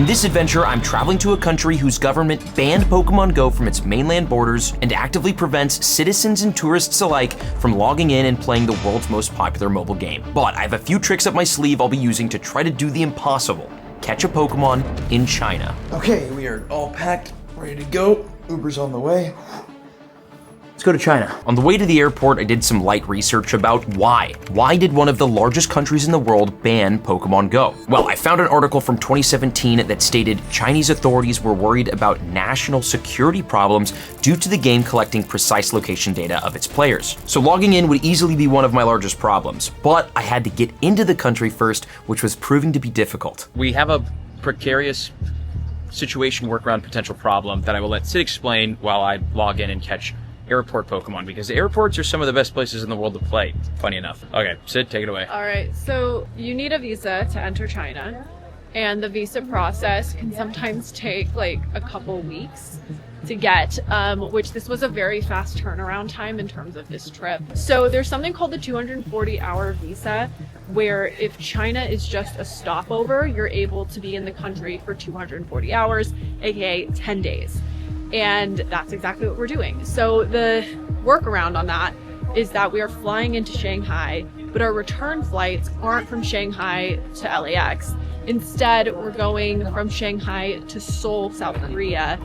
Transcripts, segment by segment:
In this adventure, I'm traveling to a country whose government banned Pokemon Go from its mainland borders and actively prevents citizens and tourists alike from logging in and playing the world's most popular mobile game. But I have a few tricks up my sleeve I'll be using to try to do the impossible: catch a Pokemon in China. Okay, we are all packed, ready to go. Uber's on the way. Let's go to China. On the way to the airport, I did some light research about why. Why did one of the largest countries in the world ban Pokemon Go? Well, I found an article from 2017 that stated Chinese authorities were worried about national security problems due to the game collecting precise location data of its players. So logging in would easily be one of my largest problems, but I had to get into the country first, which was proving to be difficult. We have a precarious situation workaround potential problem that I will let Sid explain while I log in and catch airport Pokemon, because the airports are some of the best places in the world to play, funny enough. Okay, Sid, take it away. All right, so you need a visa to enter China, and the visa process can sometimes take like a couple weeks to get, which this was a very fast turnaround time in terms of this trip. So there's something called the 240-hour visa, where if China is just a stopover, you're able to be in the country for 240 hours, aka 10 days. And that's exactly what we're doing. So the workaround on that is that we are flying into Shanghai, but our return flights aren't from Shanghai to LAX. Instead, we're going from Shanghai to Seoul, South Korea.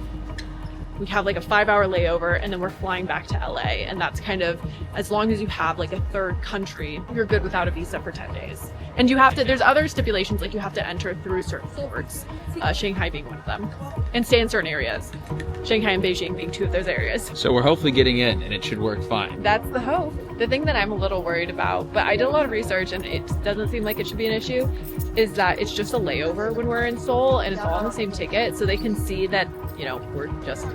We have like a 5-hour layover, and then we're flying back to LA. And that's kind of, as long as you have like a third country, you're good without a visa for 10 days. And you have to, there's other stipulations, like you have to enter through certain ports, Shanghai being one of them, and stay in certain areas. Shanghai and Beijing being two of those areas. So we're hopefully getting in, and it should work fine. That's the hope. The thing that I'm a little worried about, but I did a lot of research and it doesn't seem like it should be an issue, is that it's just a layover when we're in Seoul, and it's all on the same ticket, so they can see that, you know, we're just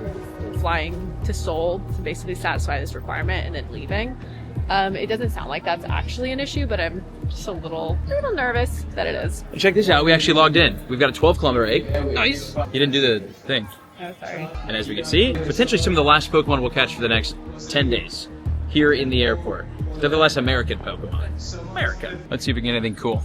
flying to Seoul to basically satisfy this requirement and then leaving. It doesn't sound like that's actually an issue, but I'm just a little nervous that it is. Check this out, we actually logged in. We've got a 12-kilometer egg. Nice. You didn't do the thing. Oh, sorry. And as we can see, potentially some of the last Pokemon we'll catch for the next 10 days here in the airport. They're the less American Pokemon. America. Let's see if we can get anything cool.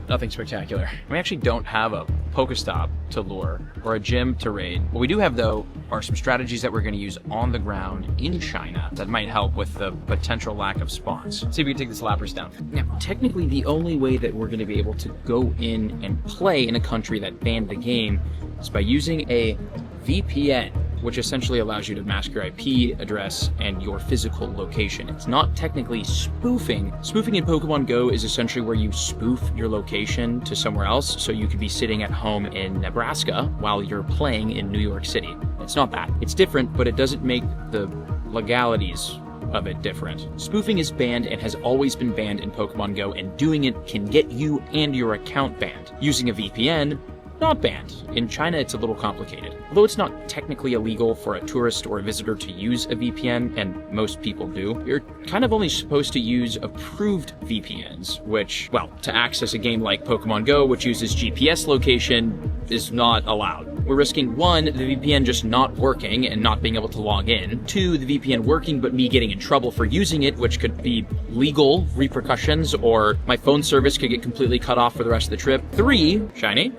Nothing spectacular. We actually don't have a Pokestop to lure or a gym to raid. What we do have, though, are some strategies that we're going to use on the ground in China that might help with the potential lack of spawns. Let's see if we can take this Lapras down. Now, technically, the only way that we're going to be able to go in and play in a country that banned the game is by using a VPN, which essentially allows you to mask your IP address and your physical location. It's not technically spoofing. Spoofing in Pokemon Go is essentially where you spoof your location to somewhere else, so you could be sitting at home in Nebraska while you're playing in New York City. It's not that. It's different, but it doesn't make the legalities of it different. Spoofing is banned and has always been banned in Pokemon Go, and doing it can get you and your account banned. Using a VPN, not banned. In China, it's a little complicated. Although it's not technically illegal for a tourist or a visitor to use a VPN, and most people do, you're kind of only supposed to use approved VPNs, which, well, to access a game like Pokemon Go, which uses GPS location, is not allowed. We're risking 1, the VPN just not working and not being able to log in, 2, the VPN working but me getting in trouble for using it, which could be legal repercussions, or my phone service could get completely cut off for the rest of the trip, 3, shiny,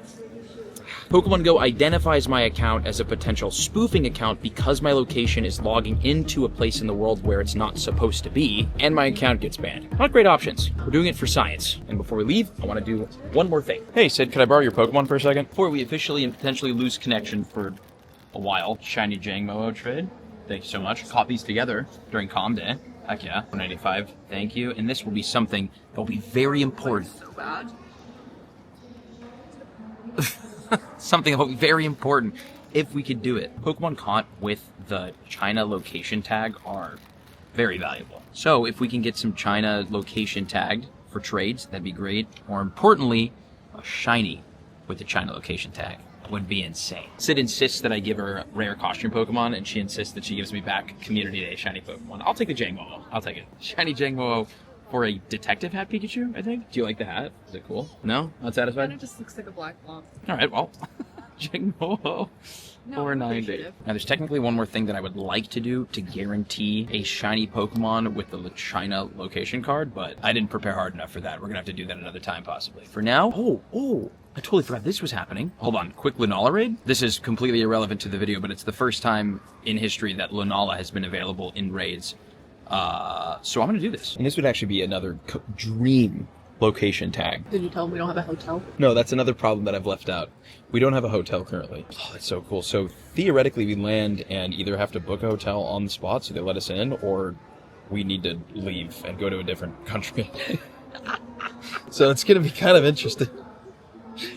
Pokemon Go identifies my account as a potential spoofing account because my location is logging into a place in the world where it's not supposed to be, and my account gets banned. Not great options. We're doing it for science. And before we leave, I want to do one more thing. Hey, Sid, could I borrow your Pokemon for a second? Before we officially and potentially lose connection for a while, shiny Jangmo trade. Thank you so much. Caught these together during Calm Day. Heck yeah, 185. Thank you. And this will be something that will be very important. So bad. Something that will be very important if we could do it. Pokemon caught with the China location tag are very valuable. So if we can get some China location tagged for trades, that'd be great. More importantly, a shiny with the China location tag would be insane. Sid insists that I give her rare costume Pokemon, and she insists that she gives me back Community Day shiny Pokemon. I'll take the Jangmo. I'll take it. Shiny Jangmo for a detective hat Pikachu, I think. Do you like the hat? Is it cool? No? Not satisfied? It just looks like a black blob. All right, well, Beijing. Oh, 490. Now, there's technically one more thing that I would like to do to guarantee a shiny Pokemon with the China location card, but I didn't prepare hard enough for that. We're gonna have to do that another time, possibly. For now, I totally forgot this was happening. Hold on, quick Lunala raid. This is completely irrelevant to the video, but it's the first time in history that Lunala has been available in raids. So I'm gonna do this. And this would actually be another dream location tag. Did you tell them we don't have a hotel? No, that's another problem that I've left out. We don't have a hotel currently. Oh, that's so cool. So theoretically, we land and either have to book a hotel on the spot so they let us in, or we need to leave and go to a different country. So it's going to be kind of interesting.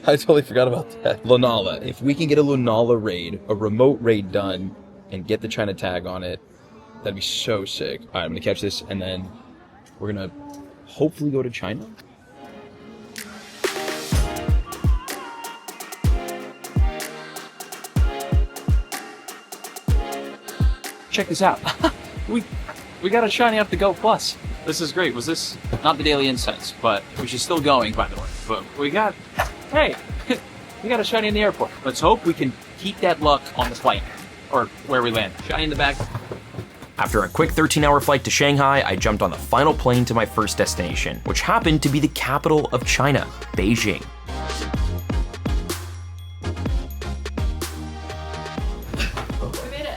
I totally forgot about that. Lunala. If we can get a Lunala raid, a remote raid done, and get the China tag on it, that'd be so sick. All right, I'm going to catch this, and then we're going to hopefully go to China. Check this out. we got a shiny up to Go Plus. This is great. Was this not the daily insights, but which is still going, by the way. But we got a shiny in the airport. Let's hope we can keep that luck on the flight or where we land. Shiny in the back. After a quick 13-hour flight to Shanghai, I jumped on the final plane to my first destination, which happened to be the capital of China, Beijing.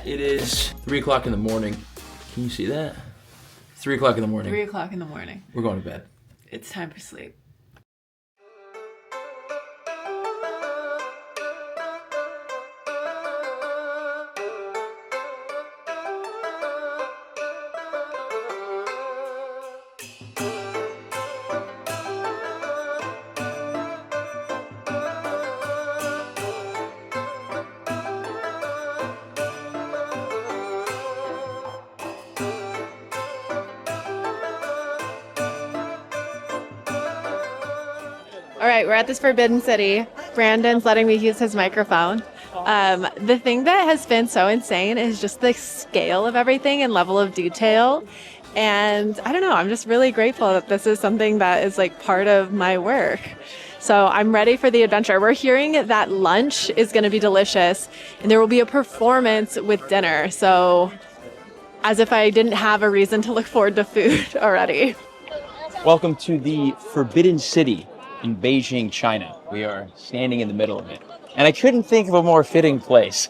It is 3 o'clock in the morning. Can you see that? 3 o'clock in the morning. 3 o'clock in the morning. We're going to bed. It's time for sleep. All right, we're at this Forbidden City. Brandon's letting me use his microphone. The thing that has been so insane is just the scale of everything and level of detail. And I don't know, I'm just really grateful that this is something that is like part of my work. So I'm ready for the adventure. We're hearing that lunch is going to be delicious and there will be a performance with dinner. So as if I didn't have a reason to look forward to food already. Welcome to the Forbidden City in Beijing, China. We are standing in the middle of it. And I couldn't think of a more fitting place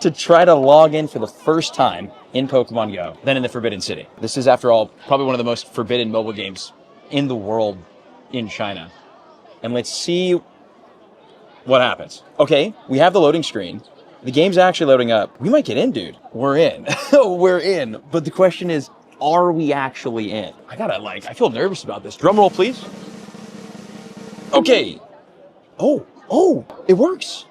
to try to log in for the first time in Pokemon Go than in the Forbidden City. This is, after all, probably one of the most forbidden mobile games in the world in China. And let's see what happens. Okay, we have the loading screen. The game's actually loading up. We might get in, dude. We're in. We're in. But the question is, are we actually in? I feel nervous about this. Drum roll, please. Okay. Oh, it works.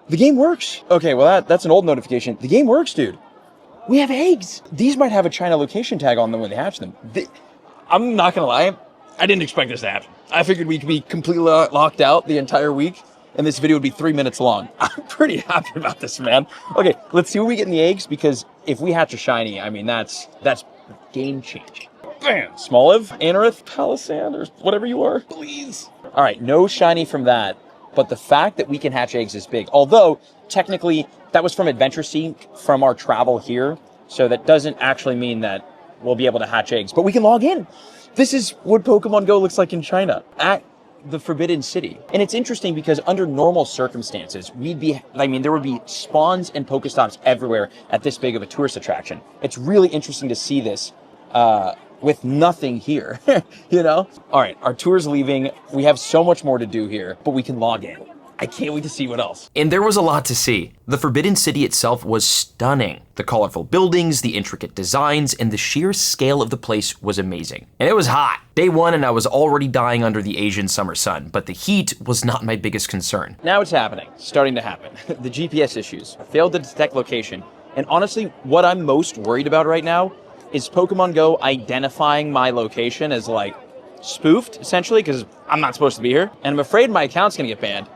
The game works. Okay, well, that's an old notification. The game works, dude. We have eggs. These might have a China location tag on them when they hatch them. I'm not gonna lie. I didn't expect this to happen. I figured we'd be completely locked out the entire week, and this video would be 3 minutes long. I'm pretty happy about this, man. Okay, let's see what we get in the eggs, because if we hatch a shiny, I mean, that's game changing. Bam! Smoliv, Anorith, Palisand, or whatever you are, please. All right, no shiny from that, but the fact that we can hatch eggs is big. Although, technically, that was from Adventure Seek, from our travel here, so that doesn't actually mean that we'll be able to hatch eggs, but we can log in. This is what Pokemon Go looks like in China, at the Forbidden City. And it's interesting because under normal circumstances, there would be spawns and Pokestops everywhere at this big of a tourist attraction. It's really interesting to see this, with nothing here, you know? All right, our tour's leaving. We have so much more to do here, but we can log in. I can't wait to see what else. And there was a lot to see. The Forbidden City itself was stunning. The colorful buildings, the intricate designs, and the sheer scale of the place was amazing. And it was hot. Day one and I was already dying under the Asian summer sun, but the heat was not my biggest concern. Now it's happening, starting to happen. The GPS issues, failed to detect location. And honestly, what I'm most worried about right now is Pokemon Go identifying my location as like spoofed, essentially, because I'm not supposed to be here. And I'm afraid my account's gonna get banned.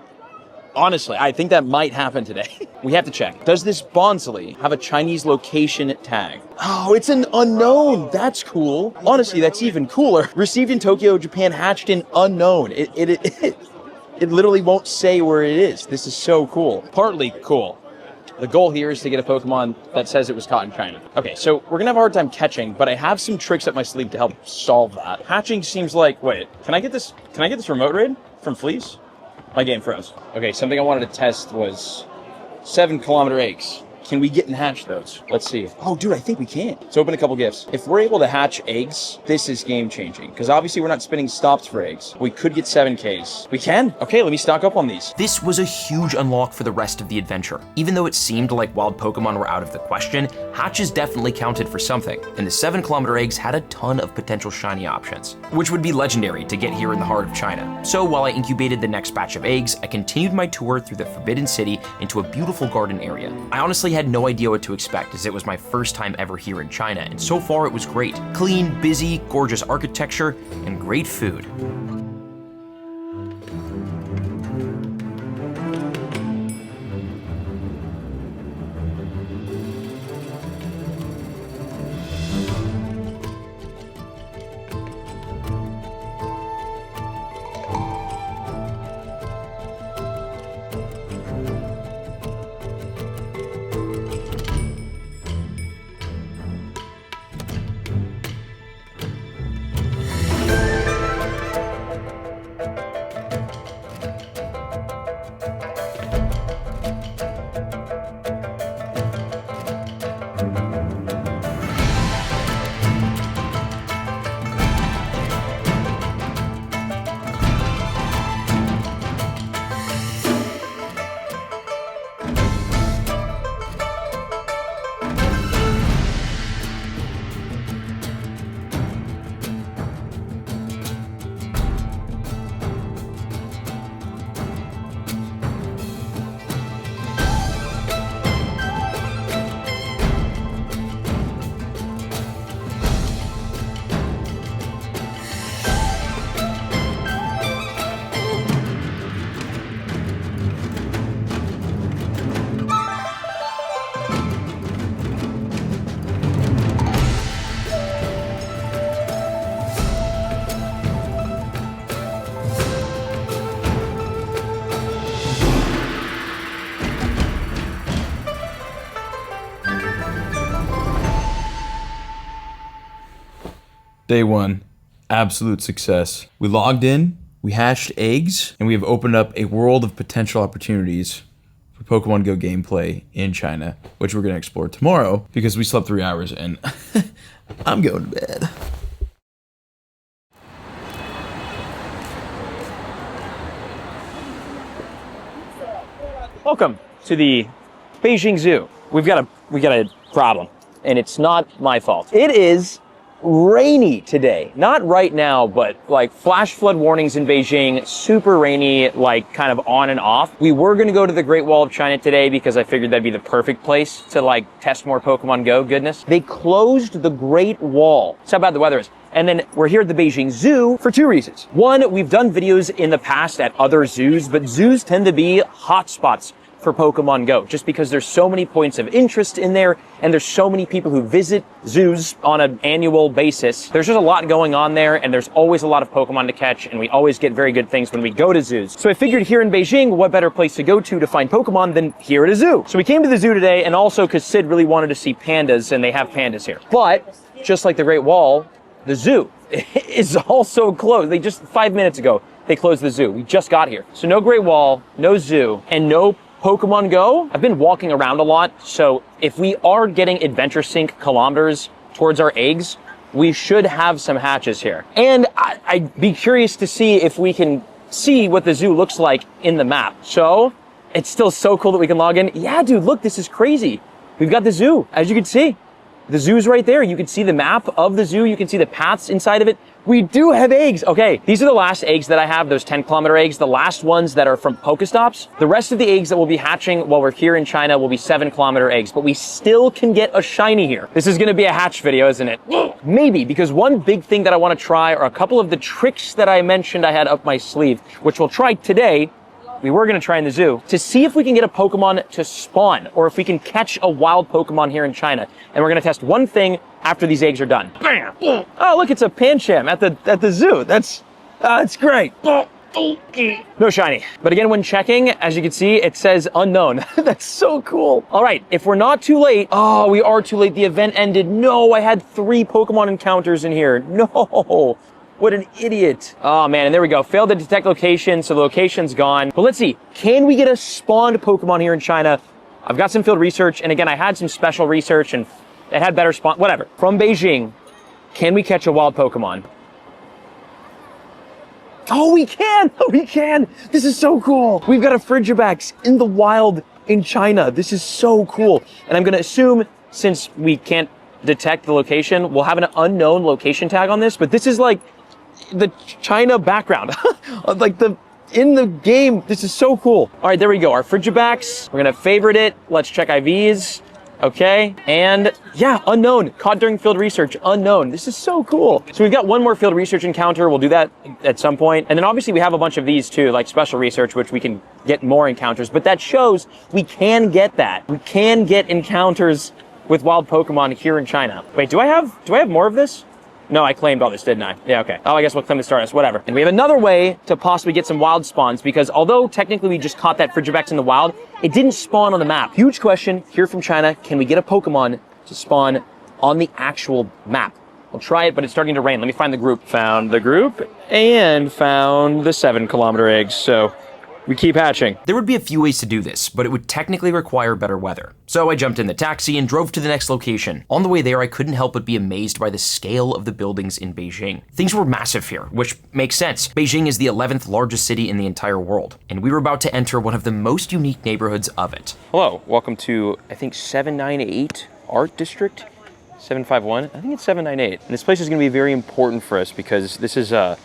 Honestly, I think that might happen today. We have to check. Does this Bonsly have a Chinese location tag? Oh, it's an unknown. That's cool. Honestly, that's even cooler. Received in Tokyo, Japan, hatched in unknown. It literally won't say where it is. This is so cool. Partly cool. The goal here is to get a Pokemon that says it was caught in China. Okay, so we're gonna have a hard time catching, but I have some tricks up my sleeve to help solve that. Hatching seems like, wait, can I get this remote raid from Fleece? My game froze. Okay, something I wanted to test was 7-kilometer eggs. Can we get and hatch those? Let's see. Oh, dude, I think we can. Let's open a couple gifts. If we're able to hatch eggs, this is game changing. Because obviously we're not spinning stops for eggs. We could get 7Ks. We can? Okay, let me stock up on these. This was a huge unlock for the rest of the adventure. Even though it seemed like wild Pokemon were out of the question, hatches definitely counted for something, and the 7-kilometer eggs had a ton of potential shiny options, which would be legendary to get here in the heart of China. So while I incubated the next batch of eggs, I continued my tour through the Forbidden City into a beautiful garden area. I honestly had no idea what to expect, as it was my first time ever here in China, and so far it was great. Clean, busy, gorgeous architecture, and great food. Day one, absolute success. We logged in, we hatched eggs, and we have opened up a world of potential opportunities for Pokemon Go gameplay in China, which we're gonna explore tomorrow because we slept 3 hours and I'm going to bed. Welcome to the Beijing Zoo. We've got a problem, and it's not my fault. It is rainy today. Not right now, but like flash flood warnings in Beijing, super rainy, like kind of on and off. We were going to go to the Great Wall of China today because I figured that'd be the perfect place to like test more Pokemon Go goodness. They closed the Great Wall. That's how bad the weather is. And then we're here at the Beijing Zoo for two reasons. One, we've done videos in the past at other zoos, but zoos tend to be hotspots for Pokemon Go, just because there's so many points of interest in there, and there's so many people who visit zoos on an annual basis. There's just a lot going on there, and there's always a lot of Pokemon to catch, and we always get very good things when we go to zoos. So I figured here in Beijing, what better place to go to find Pokemon than here at a zoo? So we came to the zoo today, and also because Sid really wanted to see pandas, and they have pandas here. But, just like the Great Wall, the zoo is also closed. They just 5 minutes ago, they closed the zoo. We just got here. So no Great Wall, no zoo, and no Pokemon Go. I've been walking around a lot, so if we are getting Adventure Sync kilometers towards our eggs, we should have some hatches here. And I'd be curious to see if we can see what the zoo looks like in the map. So, it's still so cool that we can log in. Yeah, dude, look, this is crazy. We've got the zoo, as you can see. The zoo's right there. You can see the map of the zoo. You can see the paths inside of it. We do have eggs. Okay, these are the last eggs that I have, those 10-kilometer eggs, the last ones that are from Pokestops. The rest of the eggs that will be hatching while we're here in China will be 7-kilometer eggs, but we still can get a shiny here. This is gonna be a hatch video, isn't it? Maybe, because one big thing that I wanna try are a couple of the tricks that I mentioned I had up my sleeve, which we'll try today. We were going to try in the zoo to see if we can get a Pokemon to spawn, or if we can catch a wild Pokemon here in China. And we're going to test one thing after these eggs are done. Bam! Oh, look, it's a Pancham at the zoo. That's great. No shiny. But again, when checking, as you can see, it says unknown. That's so cool. All right, if we're not too late, oh, we are too late. The event ended. No, I had 3 Pokemon encounters in here. No, what an idiot. Oh man, and there we go. Failed to detect location, so the location's gone. But let's see, can we get a spawned Pokemon here in China? I've got some field research, and again, I had some special research, and it had better spawn, whatever. From Beijing, can we catch a wild Pokemon? Oh, we can! Oh, we can! This is so cool! We've got a Frigibax in the wild in China. This is so cool. And I'm gonna assume, since we can't detect the location, we'll have an unknown location tag on this, but this is like the China background. Like in the game, this is so cool. All right, there we go, our Frigibax. We're gonna favorite it. Let's check IVs. Okay, and yeah, unknown, caught during field research, unknown. This is so cool. So we've got one more field research encounter. We'll do that at some point. And then obviously we have a bunch of these too, like special research, which we can get more encounters, but that shows we can get that. We can get encounters with wild Pokemon here in China. Wait, do I have more of this? No, I claimed all this, didn't I? Yeah, okay. Oh, I guess we'll claim the Stardust, whatever. And we have another way to possibly get some wild spawns, because although technically we just caught that Frigibax in the wild, it didn't spawn on the map. Huge question here from China, can we get a Pokemon to spawn on the actual map? We'll try it, but it's starting to rain. Let me find the group. Found the group and found the 7-kilometer eggs, so we keep hatching. There would be a few ways to do this, but it would technically require better weather. So I jumped in the taxi and drove to the next location. On the way there, I couldn't help but be amazed by the scale of the buildings in Beijing. Things were massive here, which makes sense. Beijing is the 11th largest city in the entire world, and we were about to enter one of the most unique neighborhoods of it. Hello, welcome to, I think, 798 Art District? 751? I think it's 798. And this place is gonna be very important for us because this is a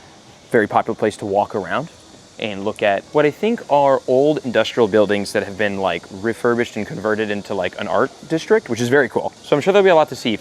very popular place to walk around and look at what I think are old industrial buildings that have been like refurbished and converted into like an art district, which is very cool. So I'm sure there'll be a lot to see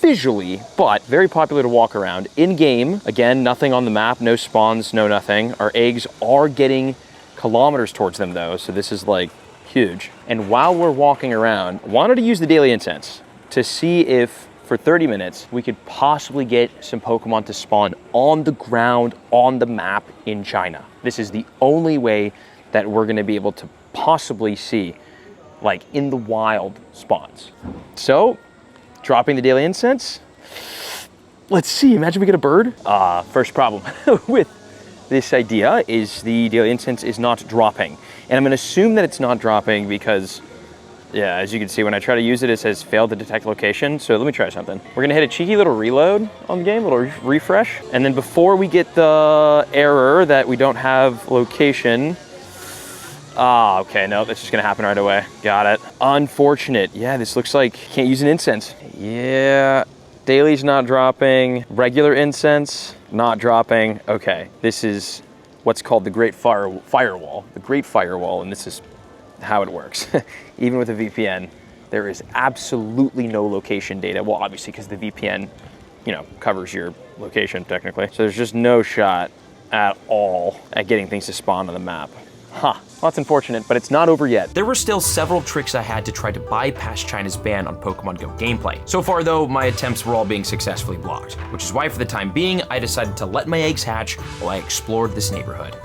visually, but very popular to walk around. In game, again, nothing on the map, no spawns, no nothing. Our eggs are getting kilometers towards them though, so this is like huge. And while we're walking around, I wanted to use the daily incense to see if for 30 minutes, we could possibly get some Pokemon to spawn on the ground, on the map in China. This is the only way that we're gonna be able to possibly see, like in the wild spawns. So, dropping the daily incense. Let's see, imagine we get a bird. First problem with this idea is the daily incense is not dropping. And I'm gonna assume that it's not dropping because yeah, as you can see, when I try to use it, it says failed to detect location. So let me try something. We're gonna hit a cheeky little reload on the game, a little refresh. And then before we get the error that we don't have location, okay, no, that's just gonna happen right away. Got it. Unfortunate. Yeah, this looks like can't use an incense. Yeah, daily's not dropping. Regular incense, not dropping. Okay, this is what's called the Great Firewall. The Great Firewall, and this is how it works. Even with a VPN, there is absolutely no location data. Well, obviously, because the VPN, you know, covers your location technically. So there's just no shot at all at getting things to spawn on the map. Huh, well, that's unfortunate, but it's not over yet. There were still several tricks I had to try to bypass China's ban on Pokemon Go gameplay. So far though, my attempts were all being successfully blocked, which is why for the time being, I decided to let my eggs hatch while I explored this neighborhood.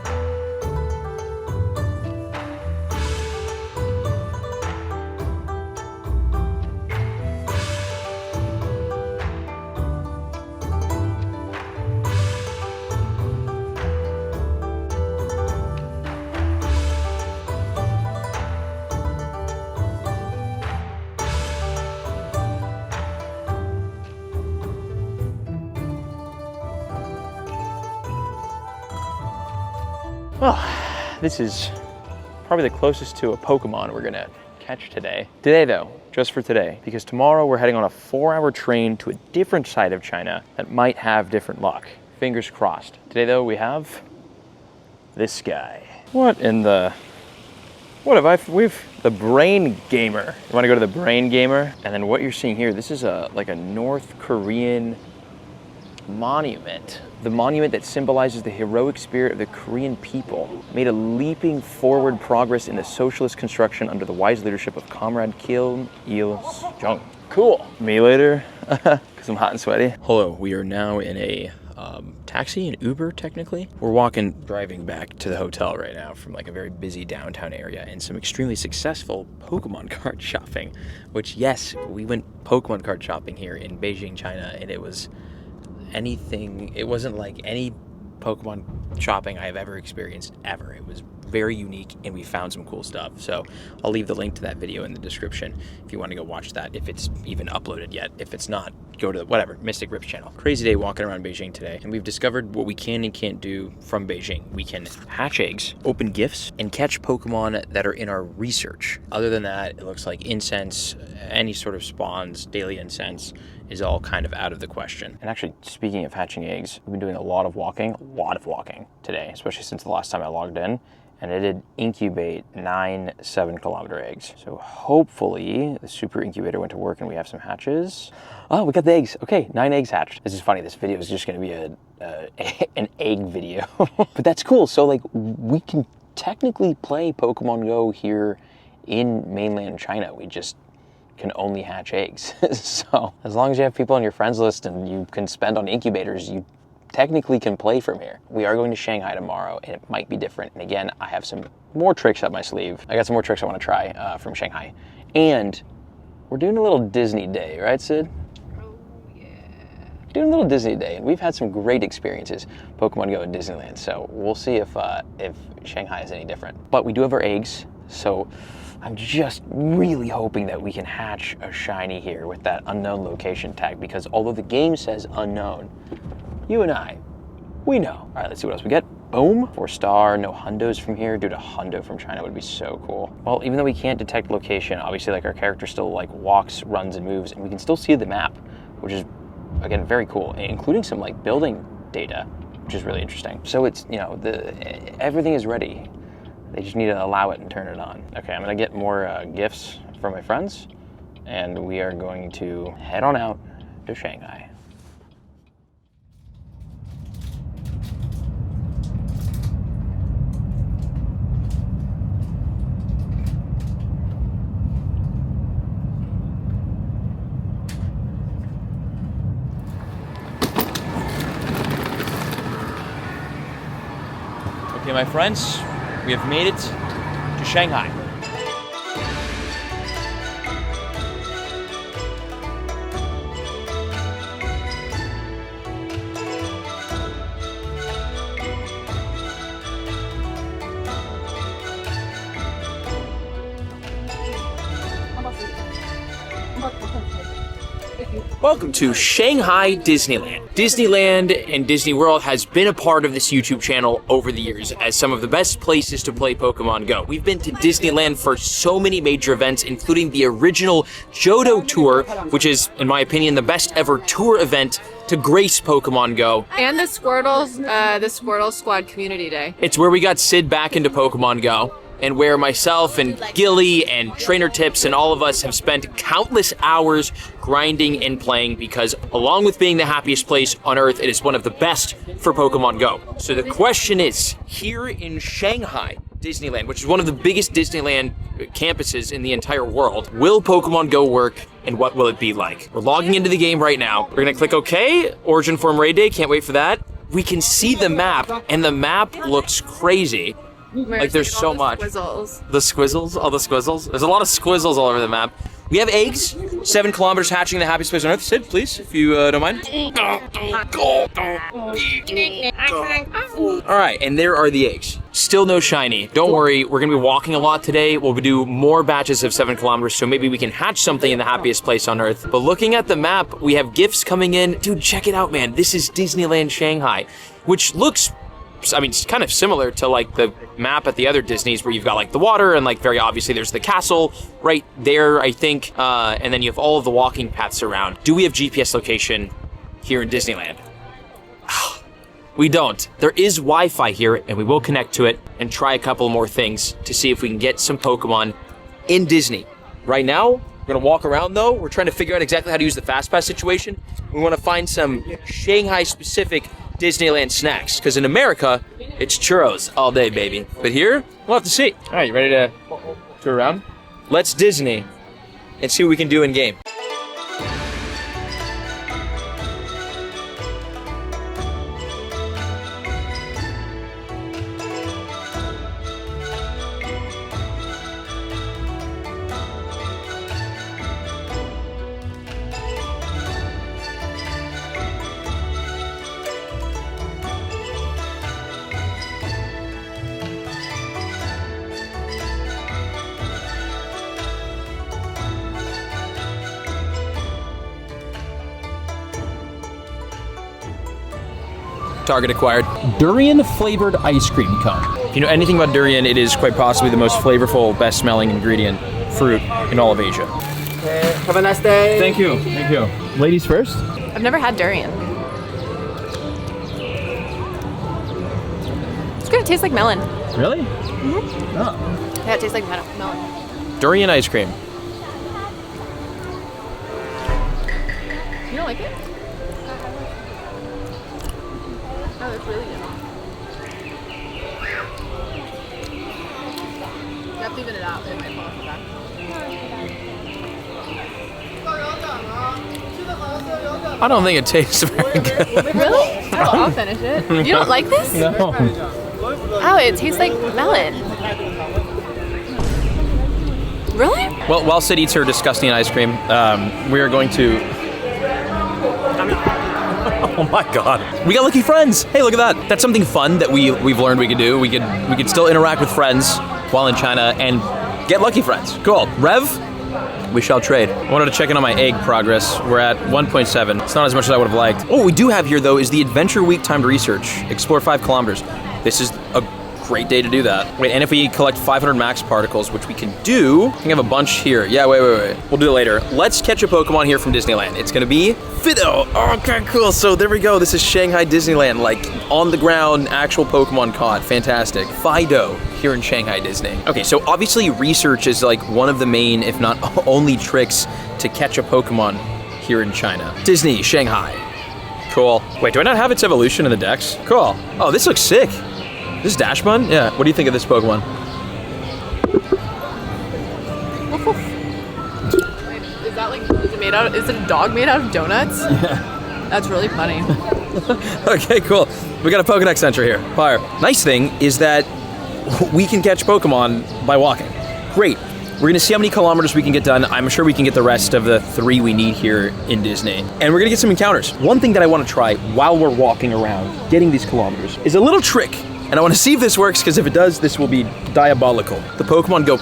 Well, this is probably the closest to a Pokemon we're gonna catch today. Today though, just for today, because tomorrow we're heading on a 4-hour train to a different side of China that might have different luck. Fingers crossed. Today though, we have this guy. What in the, the Brain Gamer. You wanna go to the Brain Gamer? And then what you're seeing here, this is like a North Korean monument. The monument that symbolizes the heroic spirit of the Korean people, made a leaping forward progress in the socialist construction under the wise leadership of Comrade Kim Il-sung. Cool. Me later, because I'm hot and sweaty. Hello, we are now in a taxi and Uber, technically. We're driving back to the hotel right now from like a very busy downtown area and some extremely successful Pokemon card shopping, which, yes, we went Pokemon card shopping here in Beijing, China, and it wasn't like any Pokemon shopping I have ever experienced ever. It was very unique and we found some cool stuff. So I'll leave the link to that video in the description if you want to go watch that, if it's even uploaded yet. If it's not, go to whatever, Mystic Rips channel. Crazy day walking around Beijing today, and we've discovered what we can and can't do from Beijing. We can hatch eggs, open gifts, and catch Pokemon that are in our research. Other than that, it looks like incense, any sort of spawns, daily incense, is all kind of out of the question. And actually, speaking of hatching eggs, we've been doing a lot of walking today, especially since the last time I logged in, and it did incubate 9 7-kilometer eggs. So hopefully the super incubator went to work and we have some hatches. Oh, we got the eggs. Okay, 9 eggs hatched. This is funny, this video is just gonna be an egg video, but that's cool. So like, we can technically play Pokemon Go here in mainland China. We just can only hatch eggs. So as long as you have people on your friends list and you can spend on incubators, you technically can play from here. We are going to Shanghai tomorrow and it might be different. And again, I have some more tricks up my sleeve. I got some more tricks I want to try from Shanghai. And we're doing a little Disney day, right, Sid? Oh, yeah. Doing a little Disney day, and we've had some great experiences Pokemon Go at Disneyland. So we'll see if Shanghai is any different. But we do have our eggs, so I'm just really hoping that we can hatch a shiny here with that unknown location tag, because although the game says unknown, you and I, we know. All right, let's see what else we get. Boom, 4-star, no hundos from here. Dude, a hundo from China would be so cool. Well, even though we can't detect location, obviously like our character still like walks, runs, and moves, and we can still see the map, which is, again, very cool, including some like building data, which is really interesting. So it's, you know, everything is ready. They just need to allow it and turn it on. Okay, I'm gonna get more gifts from my friends, and we are going to head on out to Shanghai. Okay, my friends, we have made it to Shanghai. Welcome to Shanghai Disneyland. Disneyland and Disney World has been a part of this YouTube channel over the years as some of the best places to play Pokemon Go. We've been to Disneyland for so many major events, including the original Johto Tour, which is, in my opinion, the best ever tour event to grace Pokemon Go. And the Squirtle Squad Community Day. It's where we got Sid back into Pokemon Go, and where myself and Gilly and Trainer Tips and all of us have spent countless hours grinding and playing, because along with being the happiest place on Earth, it is one of the best for Pokemon Go. So the question is, here in Shanghai Disneyland, which is one of the biggest Disneyland campuses in the entire world, will Pokemon Go work, and what will it be like? We're logging into the game right now. We're gonna click OK, Origin Form Raid Day, can't wait for that. We can see the map, and the map looks crazy. Like, there's so much. Squizzles. The squizzles, all the squizzles. There's a lot of squizzles all over the map. We have eggs, 7 kilometers hatching the happiest place on Earth. Sid, please, if you don't mind. All right, and there are the eggs. Still no shiny. Don't worry, we're gonna be walking a lot today. We'll do more batches of 7 kilometers, so maybe we can hatch something in the happiest place on Earth. But looking at the map, we have gifts coming in. Dude, check it out, man. This is Disneyland Shanghai, which looks, I mean, it's kind of similar to like the map at the other Disneys, where you've got like the water and like very obviously there's the castle right there, I think, and then you have all of the walking paths around. Do we have GPS location here in Disneyland? We don't. There is Wi-Fi here, and we will connect to it and try a couple more things to see if we can get some Pokemon in Disney. Right now, we're gonna walk around though. We're trying to figure out exactly how to use the Fast Pass situation. We want to find some Shanghai-specific Disneyland snacks, because in America, it's churros all day, baby. But here, we'll have to see. All right, you ready to tour around? Let's Disney and see what we can do in game. Target acquired. Durian flavored ice cream cone. If you know anything about durian, it is quite possibly the most flavorful, best smelling ingredient fruit in all of Asia. Have a nice day. Thank you. Thank you. Ladies first. I've never had durian. It's gonna taste like melon. Really? Yeah, it tastes like melon. Durian ice cream. You don't like it? Oh, it's really good. You have to even it out. It might fall off the back. I don't think it tastes very good. Really? Oh, I'll finish it. You don't like this? No. Oh, it tastes like melon. Really? Well, while Sid eats her disgusting ice cream, we are going to... Oh my god. We got lucky friends. Hey, look at that. That's something fun that we've learned we could do. We could still interact with friends while in China and get lucky friends. Cool. Rev, we shall trade. I wanted to check in on my egg progress. We're at 1.7. It's not as much as I would have liked. Oh, what we do have here though is the Adventure Week timed research. Explore 5 kilometers. This is a great day to do that. Wait, and if we collect 500 max particles, which we can do, I think I have a bunch here. Yeah, wait. We'll do it later. Let's catch a Pokemon here from Disneyland. It's gonna be Fido. Oh, okay, cool. So there we go. This is Shanghai Disneyland, like on the ground, actual Pokemon caught. Fantastic. Fido here in Shanghai Disney. Okay, so obviously research is like one of the main, if not only tricks to catch a Pokemon here in China. Disney, Shanghai. Cool. Wait, do I not have its evolution in the dex? Cool. Oh, this looks sick. This is Dashbun? Yeah. What do you think of this Pokemon? Is that like, is it a dog made out of donuts? Yeah. That's really funny. Okay, cool. We got a Pokedex entry here. Fire. Nice thing is that we can catch Pokemon by walking. Great. We're gonna see how many kilometers we can get done. I'm sure we can get the rest of the 3 we need here in Disney. And we're gonna get some encounters. One thing that I wanna try while we're walking around, getting these kilometers, is a little trick. And I want to see if this works, because if it does, this will be diabolical. The Pokemon Go++.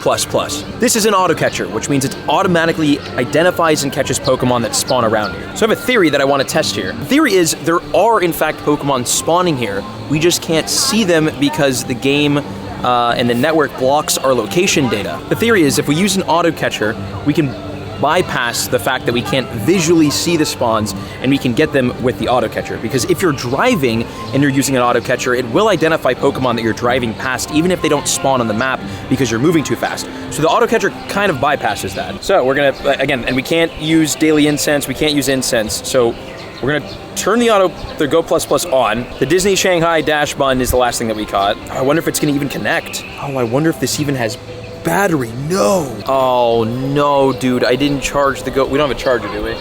This is an auto catcher, which means it automatically identifies and catches Pokemon that spawn around here. So I have a theory that I want to test here. The theory is there are, in fact, Pokemon spawning here. We just can't see them because the game and the network blocks our location data. The theory is if we use an auto catcher, we can bypass the fact that we can't visually see the spawns, and we can get them with the auto catcher. Because if you're driving and you're using an auto catcher, it will identify Pokemon that you're driving past, even if they don't spawn on the map because you're moving too fast. So the auto catcher kind of bypasses that. So we're gonna, again, and we can't use daily incense, we can't use incense, so we're gonna turn the Go++ on. The Disney Shanghai Dash Bun is the last thing that we caught. I wonder if it's gonna even connect. Oh, I wonder if this even has battery. No. Oh no, dude, I didn't charge the Go. We don't have a charger, do we?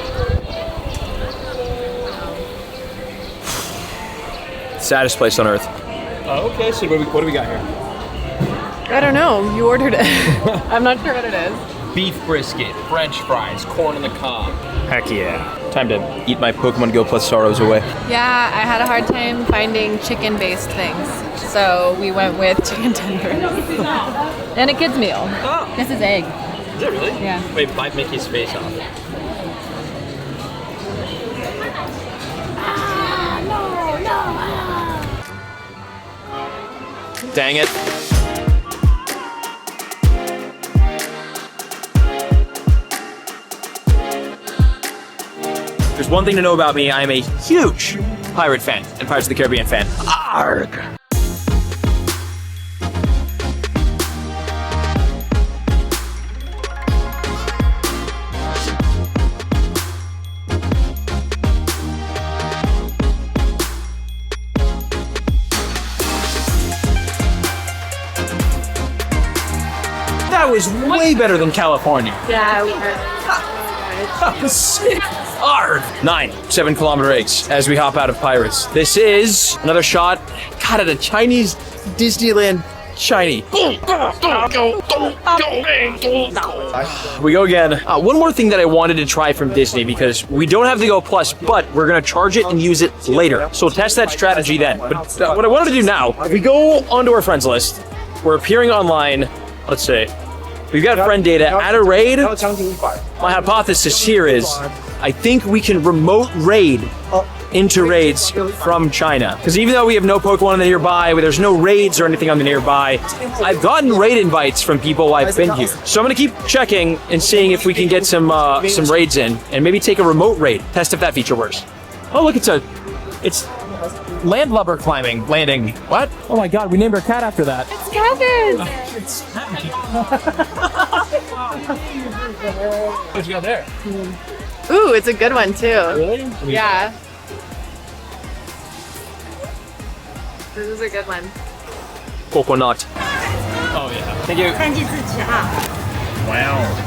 Saddest place on earth. Oh, okay, so what do we got here? I don't know. You ordered it. I'm not sure what it is. Beef brisket, French fries, corn on the cob. Heck yeah. Time to eat my Pokemon Go Plus sorrows away. Yeah, I had a hard time finding chicken-based things, so we went with chicken tenders. And a kid's meal. Oh. This is egg. Is it really? Yeah. Wait, bite Mickey's face off. Dang it. There's one thing to know about me. I am a huge pirate fan and Pirates of the Caribbean fan. Arrgh. That was way better than California. Yeah. That was sick. Arrgh. 7-kilometer eggs as we hop out of Pirates. This is another shot. God, at a Chinese Disneyland shiny. We go again. One more thing that I wanted to try from Disney, because we don't have the Go Plus, but we're gonna charge it and use it later. So we'll test that strategy then. But what I wanted to do now, if we go onto our friends list, we're appearing online. Let's see. We've got friend data at a raid. My hypothesis here is, I think we can remote raid into raids from China. Because even though we have no Pokemon in the nearby, there's no raids or anything on the nearby, I've gotten raid invites from people while I've been here. So I'm gonna keep checking and seeing if we can get some raids in, and maybe take a remote raid, test if that feature works. Oh look, it's landlubber climbing, landing. What? Oh my god, we named our cat after that. It's Kevin! What you got there? Ooh, it's a good one too. Really? Yeah. This is a good one. Coconut. Oh yeah. Thank you. Wow.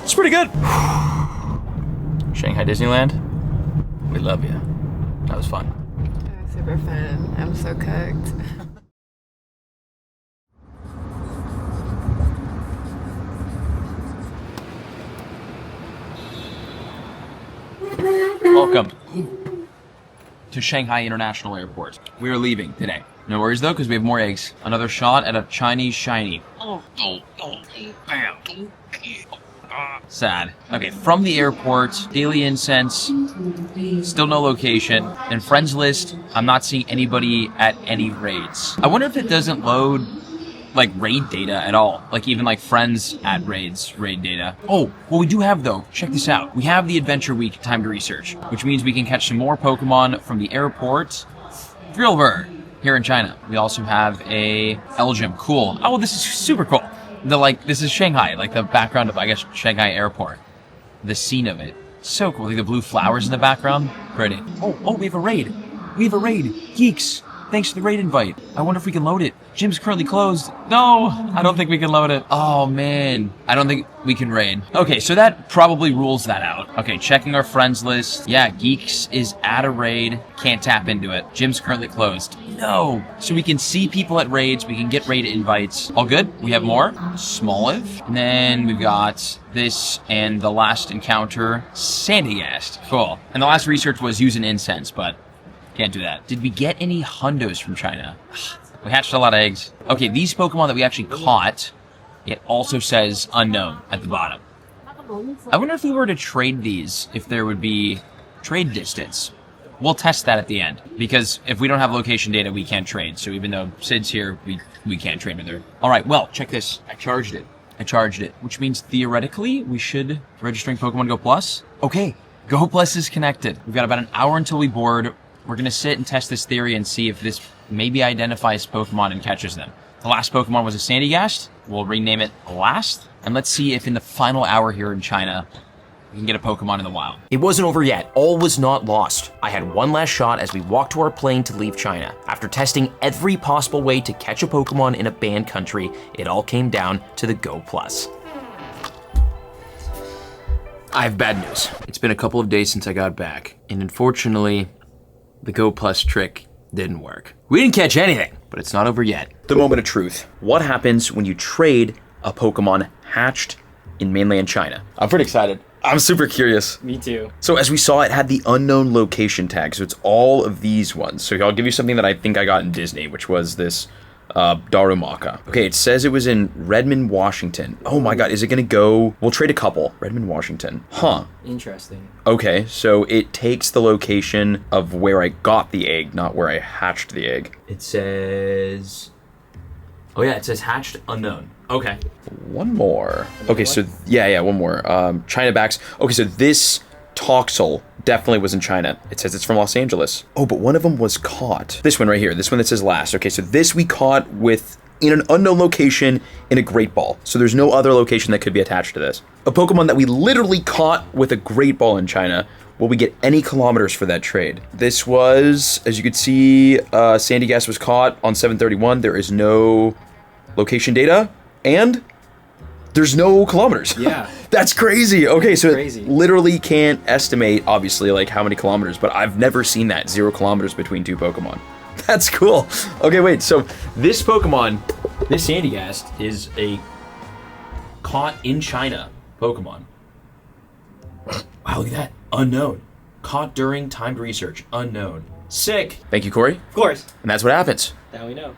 It's pretty good. Shanghai Disneyland, we love you. That was fun. Super fun. I'm so cooked. Welcome to Shanghai International Airport. We are leaving today. No worries though, because we have more eggs. Another shot at a Chinese shiny. Sad. Okay, from the airport, daily incense, still no location, and friends list, I'm not seeing anybody at any raids. I wonder if it doesn't load like raid data at all, like even like friends at raids, raid data. Oh, what we do have though, check this out. We have the Adventure Week time to research, which means we can catch some more Pokemon from the airport. Thrillbird here in China. We also have a Elgin. Cool. Oh, this is super cool. This is Shanghai, like the background of, I guess, Shanghai Airport. The scene of it. So cool. Like the blue flowers in the background. Pretty. Oh, we have a raid. We have a raid. Geeks, thanks for the raid invite. I wonder if we can load it. Gym's currently closed. No, I don't think we can load it. Oh, man. I don't think we can raid. Okay, so that probably rules that out. Okay, checking our friends list. Yeah, Geeks is at a raid. Can't tap into it. Gym's currently closed. No. So we can see people at raids. We can get raid invites. All good. We have more. Smoliv. And then we've got this and the last encounter. Sandygast. Cool. And the last research was using incense, but can't do that. Did we get any hundos from China? We hatched a lot of eggs. Okay, these Pokemon that we actually caught, it also says unknown at the bottom. I wonder if we were to trade these, if there would be trade distance. We'll test that at the end, because if we don't have location data, we can't trade. So even though Sid's here, we can't trade with her. All right, well, check this. I charged it, which means theoretically we should registering Pokemon Go Plus. Okay, Go Plus is connected. We've got about an hour until we board. We're going to sit and test this theory and see if this maybe identifies Pokemon and catches them. The last Pokemon was a Sandygast. We'll rename it Last. And let's see if in the final hour here in China, we can get a Pokemon in the wild. It wasn't over yet. All was not lost. I had one last shot as we walked to our plane to leave China. After testing every possible way to catch a Pokemon in a banned country, it all came down to the Go Plus. I have bad news. It's been a couple of days since I got back, and unfortunately, the Go Plus trick didn't work. We didn't catch anything, but it's not over yet. The moment of truth. What happens when you trade a Pokemon hatched in mainland China? I'm pretty excited. I'm super curious. Me too. So as we saw, it had the unknown location tag. So it's all of these ones. So I'll give you something that I think I got in Disney, which was this Darumaka. Okay, it says it was in Redmond, Washington. Oh my god, is it gonna go? We'll trade a couple. Redmond, Washington. Huh. Interesting. Okay, so it takes the location of where I got the egg, not where I hatched the egg. It says... Oh yeah, it says hatched unknown. Okay. One more. Okay, so yeah, one more. China backs. Okay, so this Toxel definitely was in China. It says it's from Los Angeles. Oh, but one of them was caught. This one right here, this one that says Last. Okay, so this we caught in an unknown location in a Great Ball. So there's no other location that could be attached to this. A Pokemon that we literally caught with a Great Ball in China. Will we get any kilometers for that trade? This was, as you could see, Sandygast was caught on 7/31. There is no location data, and there's no kilometers. Yeah. That's crazy. Okay, so crazy. It literally can't estimate, obviously, like how many kilometers, but I've never seen that, 0 kilometers between two Pokemon. That's cool. Okay, wait, so this Pokemon, this Sandygast, is a caught in China Pokemon. Wow, look at that. Unknown. Caught during timed research. Unknown. Sick. Thank you, Corey. Of course. And that's what happens. Now we know.